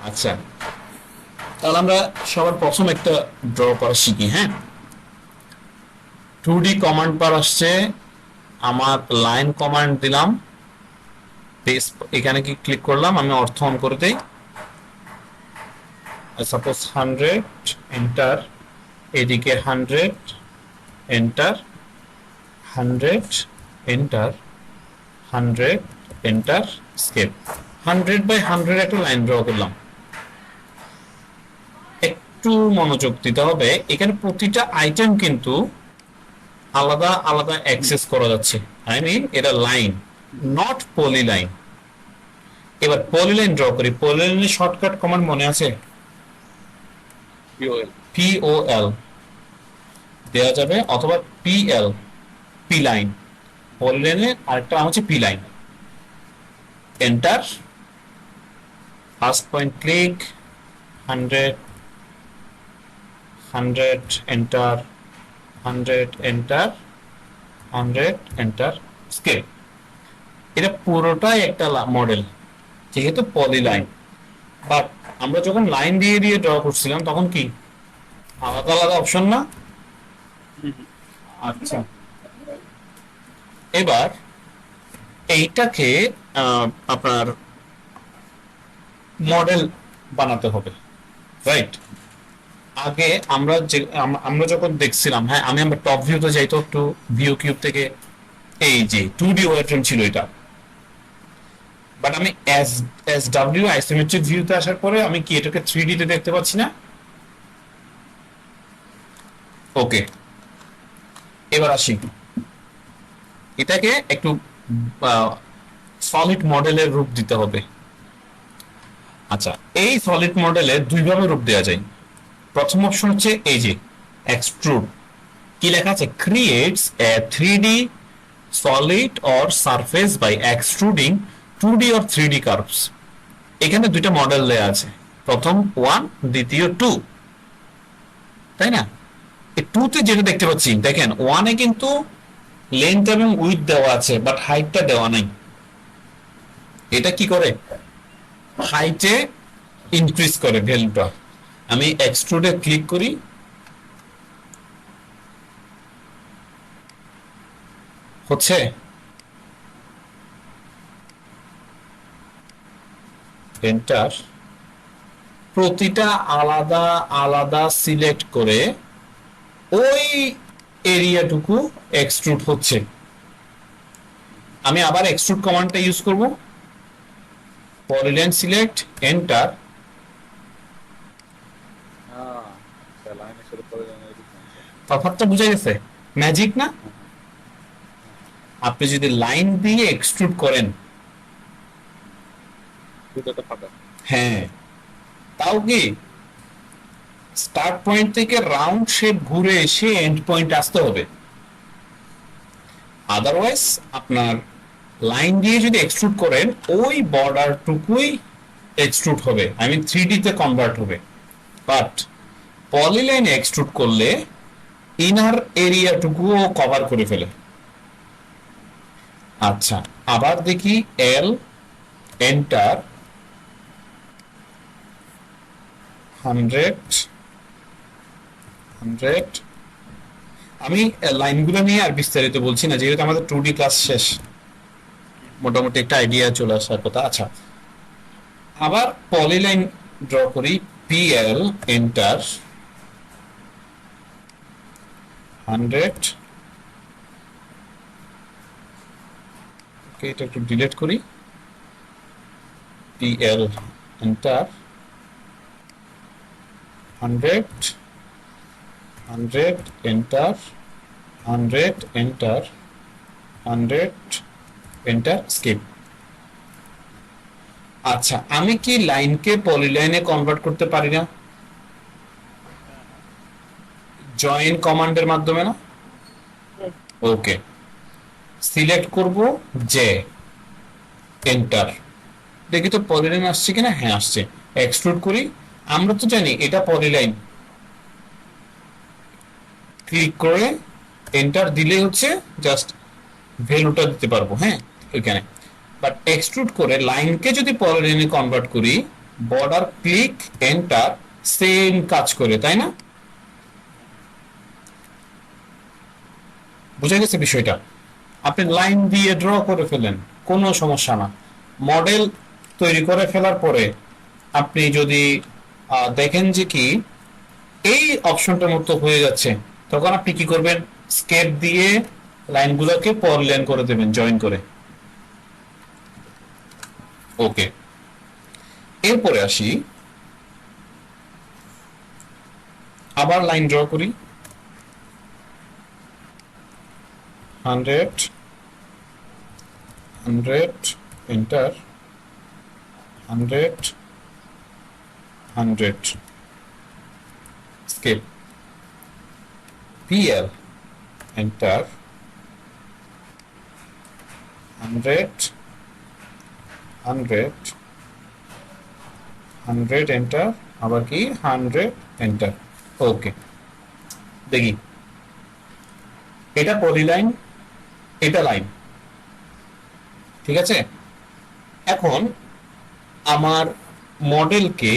আচ্ছা, তাহলে আমরা সবার প্রথম একটা ড্র করা শিখি। হ্যাঁ, 2D কমান্ড বার আসছে, আমার লাইন কমান্ড দিলাম, পেজ এখানে কি ক্লিক করলাম, আমি অর্থ অন করে দেই, সাপোজ 100 এন্টার, এদিকে 100 এন্টার, 100 এন্টার, 100 এন্টার, স্কেপ। 100/100 একটা লাইন ড্র করলাম। একটু মনোযোগ দিতে হবে, এখানে প্রতিটা আইটেম কিন্তু আলাদা আলাদা অ্যাক্সেস করা যাচ্ছে। আই মিন এটা লাইন, নট পলি লাইন। এবার পলি লাইন ড্র করি। পলি লাইনের শর্টকাট কমান্ড মনে আছে? POL দেওয়া যাবে, অথবা PL, পি লাইন। পলি লাইনের আরেকটা নাম হচ্ছে P line. Enter, first point click, 100 100 enter, 100 enter, 100 enter, scale. এটা পুরোটাই একটা মডেল, যেহেতু পলি লাইন। বাট আমরা যখন লাইন দিয়ে দিয়ে ড্র করছিলাম তখন কি আলাদা আলাদা অপশন না? আচ্ছা, এবার এইটাকে আপনার মডেল বানাতে হবে, রাইট? আগে আমরা যখন দেখছিলাম, হ্যাঁ আমি আমরা টপ ভিউতে যাইতো, একটু ভিউ কিউব থেকে, এই যে 2D ওয়ারফ্রেম ছিল এটা। বাট আমি এস ডাব্লিউ আইসোমেট্রিক ভিউতে আসার পরে আমি কি এটাকে 3D তে দেখতে পাচ্ছি না? ওকে, এবার আসি, এটাকে একটু সলিড মডেলের রূপ দিতে হবে। আচ্ছা, এই সলিড মডেলে দুইভাবে রূপ দেওয়া যায়। প্রথম অপশন হচ্ছে এই যে এক্সট্রুড। কি লেখা আছে? Creates A 3D solid or surface by extruding 2D or 3D curves। এখানে দুইটা মডেল দেয়া আছে, প্রথম 1, দ্বিতীয় 2, তাই না? এই 2 তে যেটা দেখতে পাচ্ছি, দেখেন 1 এ কিন্তু লেন্থ এবং উইডথ দেওয়া আছে, বাট হাইটটা দেওয়া নাই। এটা কি করে? হাইটে ইনক্রিজ করে ভ্যালুটা। আমি এক্সট্রুডে ক্লিক করি, হচ্ছে এন্টার, প্রতিটা আলাদা আলাদা সিলেক্ট করে ওই এরিয়াটুকু এক্সট্রুড হচ্ছে। আমি আবার এক্সট্রুড কমান্ডটা ইউজ করব, পলিলাইন সিলেক্ট, এন্টার। তফাৎটা বুঝা গেছে? ম্যাজিক না? আপনি যদি লাইন দিয়ে এক্সট্রুড করেন, হ্যাঁ, তাও কি স্টার্ট পয়েন্ট থেকে রাউন্ড শেপ ঘুরে এসে এন্ড পয়েন্ট আসতে হবে। আদারওয়াইজ আপনার লাইন দিয়ে যদি এক্সট্রুড করেন, ওই বর্ডারটুকুই এক্সট্রুড হবে, আই মিন 3D তে কনভার্ট হবে। বাট পলিলাইন এক্সট্রুড করলে ইনার এরিয়াটুকুও কভার করে ফেলে। আচ্ছা, আবার দেখি, এল, এন্টার, 100 আমি লাইনগুলো নিয়ে আর বিস্তারিত বলছি না, যেহেতু আমাদের 2D ক্লাস শেষ, মোটামুটি একটা আইডিয়া চলে আসার কথা। আচ্ছা, আবার পলিলাইন ড্র করি, PL, এন্টার, 100, এটা একটু ডিলিট করি, PL, enter, 100, 100, enter, 100, enter, 100, enter, skip. আচ্ছা, আমি কি লাইনকে পলিলাইনে কনভার্ট করতে পারি না? জয়েন কমান্ডের মাধ্যমে না? ওকে, সিলেক্ট করব জে, এন্টার। দেখি তো পলিলাইন আসছে কিনা। হ্যাঁ আসছে। এক্সট্রুড করি, আমরা তো জানি এটা পলিলাইন। ক্লিক করে এন্টার দিলে হচ্ছে জাস্ট ভ্যালুটা দিতে পারবো, হ্যাঁ এখানে। বাট এক্সট্রুড করে লাইনকে যদি পলিলাইনে কনভার্ট করি, বর্ডার ক্লিক এন্টার সেম কাজ করে, তাই না? বুঝা গেছে বিষয়টা? আপনি লাইন দিয়ে ড্র করে ফেলেন, কোনো সমস্যা না। মডেল তৈরি করে ফেলার পরে আপনি যদি দেখেন যে কি এই অপশনটার মতো হয়ে যাচ্ছে, তখন আপনি কি করবেন, স্কেপ দিয়ে লাইনগুলোকে পর লাইন করে দেবেন জয়েন করে। ওকে, এরপরে আসি, আবার লাইন ড্র করি। 100 100 enter, 100 100 escape, PL enter, 100 100 100 enter, আবার কি 100 এন্টার। ওকে, দেখি এটা পলিলাইন, এটা লাইন, ঠিক আছে। এখন আমার মডেলকে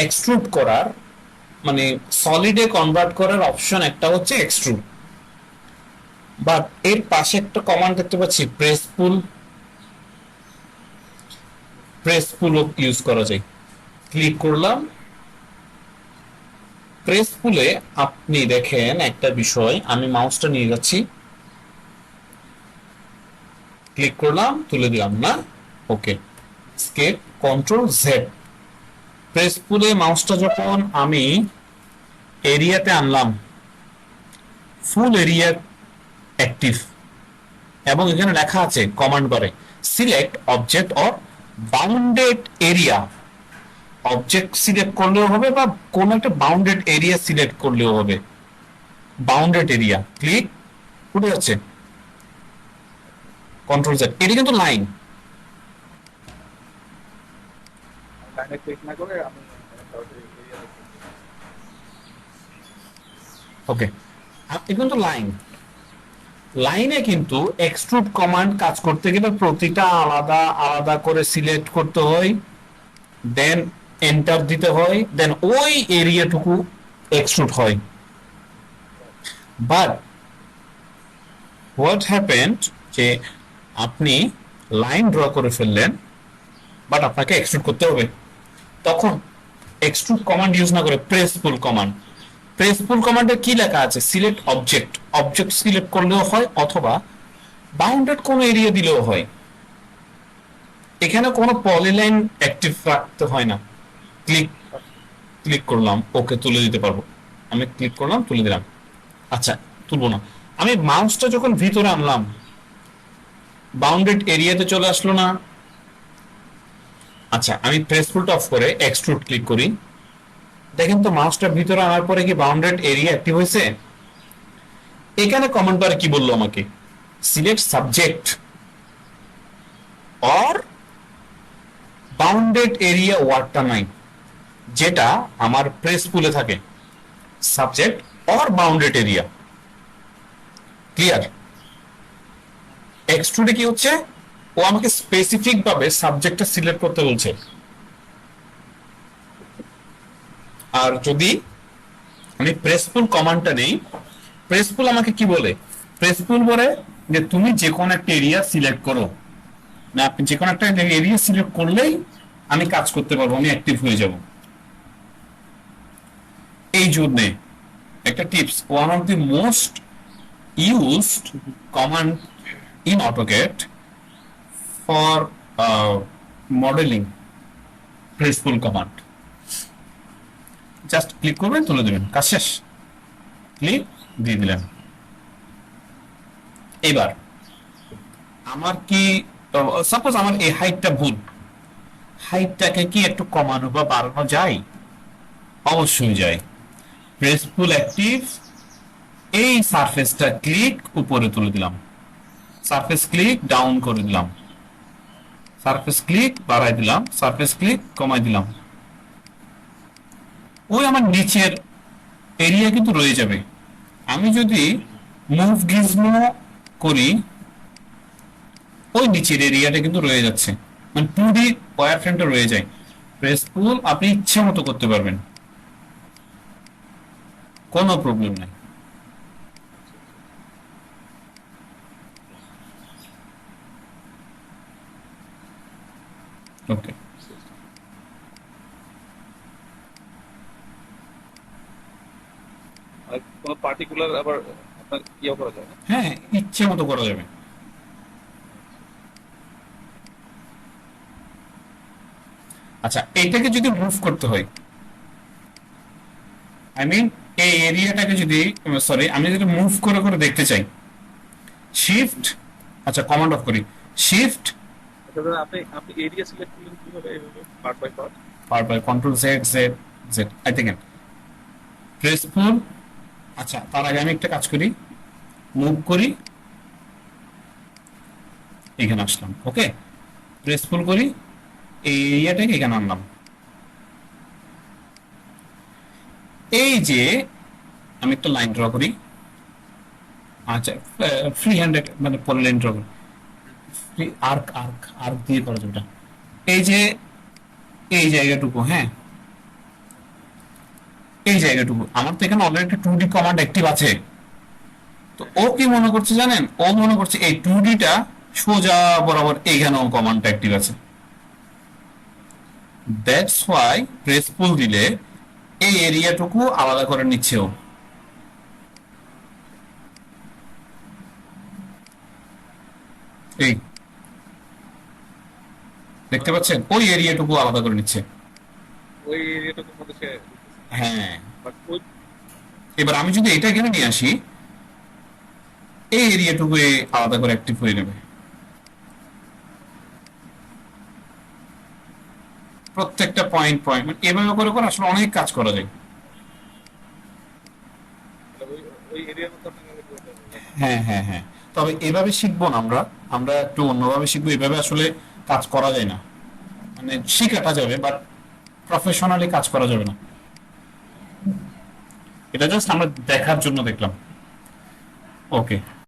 এক্সট্রুড করার, মানে সলিডে কনভার্ট করার অপশন একটা হচ্ছে এক্সট্রুড, বাট এর পাশে একটা কমান্ড দেখতে পাচ্ছি প্রেস পুল। প্রেস পুল ইউজ করা যায়, ক্লিক করলাম। প্রেস পুলে আপনি দেখেন একটা বিষয়, আমি মাউসটা নিয়ে যাচ্ছি, ক্লিক করলাম, তুলে দিলাম না। ওকে, স্কেপ কন্ট্রোল জেড। প্রেস পুলে মাউসটা যখন আমি এরিয়াতে আনলাম, ফুল এরিয়া অ্যাক্টিভ, এবং এখানে লেখা আছে কমান্ড বারে select object or bounded area. Object select করলেও হবে বা কোন একটা বাউন্ডেড এরিয়া সিলেক্ট করলেও হবে। বাউন্ডেড এরিয়া, ক্লিক, উঠে যাচ্ছে কন্ট্রোল জেড। এটা কিন্তু লাইন, লাইনে ক্লিক না করে আমি সরাসরি এরিয়া। ওকে, এটা কিন্তু লাইন। লাইনে কিন্তু এক্সট্রুড কমান্ড কাজ করতে গেলে প্রতিটা আলাদা আলাদা করে সিলেক্ট করতে হয়, দেন এন্টার দিতে হয়, দেন ওই এরিয়াটুকু এক্সট্রুড হয়। বাট হোয়াট হ্যাপেন্ড, যে আপনি লাইন ড্র করে ফেললেন, বাট আপনাকে এক্সট্রুড করতে হবে, তখন এক্সট্রুড কমান্ড ইউজ না করে প্রেস পুল কমান্ড। প্রেস পুল কমান্ডে কি লেখা আছে, সিলেক্ট অবজেক্ট, অবজেক্ট সিলেক্ট করলেও হয়, অথবা বাউন্ডেড কোনো এরিয়া দিলেও হয়। এখানে কোনো পলিলাইন অ্যাক্টিভ রাখতে হয় না। ক্লিক, ক্লিক করলাম, ওকে তুলে দিতে পারবো। আমি ক্লিক করলাম, তুলে দিলাম। আচ্ছা, তুলবো না। আমি মাউসটা যখন ভিতরে আনলাম, বাউন্ডেড এরিয়াতে চলে আসলো না। আচ্ছা, আমি প্রেস পুলটা অফ করে এক্সট্রুড ক্লিক করি, দেখেন তো মাউসটা ভিতরে আনার পরে কি বাউন্ডেড এরিয়া অ্যাক্টিভ হয়েছে? এখানে কমেন্ট বারে কি বললো আমাকে, select subject or bounded area ওয়ার্ডটা নাই, যেটা আমার প্রেস পুলে থাকে, subject or bounded area. Clear? এক্সট্রুডে কি হচ্ছে, ও আমাকে স্পেসিফিক ভাবে সাবজেক্টটা সিলেক্ট করতে বলছে। আর যদি আমি প্রেস পুল কমান্ডটা নেই, প্রেস পুল আমাকে কি বলে, প্রেস পুল বলে যে তুমি যে কোনো একটা এরিয়া সিলেক্ট করো, না আপনি যে কোনো একটা এরিয়া সিলেক্ট করলেই আমি কাজ করতে পারবো, আমি অ্যাক্টিভ হয়ে যাব। এই জন্যে একটা tips, one of the most used command in AutoCAD for modelling, press pool command. Just click করবেন, তুলে দেবেন, কাজ শেষ। ক্লিক দিয়ে দিলেন। এবার আমার কি, সাপোজ আমার এই হাইটটা ভুল, হাইটটাকে কি একটু কমানো বা বাড়ানো যায়? অবশ্যই যায়। প্রেস পুল অ্যাক্টিভ, এই সারফেসটা ক্লিক উপরে তুলে দিলাম, সারফেস ক্লিক ডাউন করে দিলাম, সারফেস ক্লিক বাড়াই দিলাম, সারফেস ক্লিক কমাই দিলাম। ওই আমার নিচের এরিয়া কিন্তু রয়ে যাবে। আমি যদি মুভ গিজমো করি, ওই নিচের এরিয়াটা কিন্তু রয়ে যাচ্ছে, মানে 2D ওয়্যার ফ্রেমটা রয়ে যায়। প্রেস পুল আপনি ইচ্ছে মতো করতে পারবেন, কোনো প্রবলেম নাই। আচ্ছা আচ্ছা ওকে। আচ্ছা আচ্ছা। আর কোনো পার্টিকুলার আবার আপনার ইয়ে করা যায় না? হ্যাঁ, ইচ্ছে মতো করা যাবে। আচ্ছা আচ্ছা, এইটাকে যদি মুভ করতে হয়, আই মিন এই এরিয়াটাকে যদি, সরি, আমি যদি মুভ করে করে দেখতে চাই, শিফট, আচ্ছা কমান্ড অফ করি, শিফট, আচ্ছা দাদা, আপনি আপনি এরিয়া সিলেক্ট করলেন কিভাবে, এইভাবে part by part? Part by control Z Z Z, I think press pull. আচ্ছা, তার আগে আমি একটা কাজ করি, মুভ করি, এখানে আসলাম, ওকে, প্রেস পুল করি, এই এরিয়াটাকে এখানে আনলাম। এই যে আমি একটা লাইন ড্র করি, আচ্ছা, ফ্রি হ্যান্ডেড মানে পরে লাইন ড্র করি, ফ্রি আর্ক আর্ক আর্ক দিয়ে করা যাবে এটা। এই যে এই জায়গাটুকু, হ্যাঁ, এই জায়গাটুকু আমার তো এখানে অলরেডি 2D কমান্ড অ্যাক্টিভ আছে। তো ও কি মনে করছে জানেন, ও মনে করছে এই 2Dটা সোজা বরাবর এইখানেও কমান্ড অ্যাক্টিভ আছে। দ্যাটস ওয়াই প্রেস পুল দিলে এই এরিয়াটুকু আলাদা করে নিচ্ছে ও। এই দেখতে পাচ্ছেন, ওই এরিয়াটুকু আলাদা করে নিচ্ছে। ওই এরিয়াটার মধ্যে সে ঢুকতেছে, হ্যাঁ, বাট ওই এবার আমি যদি এটা এখানে নিয়ে আসি, এই এরিয়াটুকু এ আলাদা করে অ্যাক্টিভ হয়ে নেবে। প্রত্যেকটা পয়েন্ট পয়েন্ট মানে এভাবে করে করে আসলে অনেক কাজ করা যায়। মানে ওই ওই এরিয়ার মধ্যে আপনাকে আগে ঢুকাতে হবে, তাই না? হ্যাঁ হ্যাঁ হ্যাঁ, তবে এভাবে শিখবো না আমরা, আমরা একটু অন্যভাবে শিখবো। এভাবে আসলে কাজ করা যায় না, মানে শিখাটা যাবে বাট প্রফেশনালি কাজ করা যাবে না। এটা জাস্ট আমরা দেখার জন্য দেখলাম। ওকে।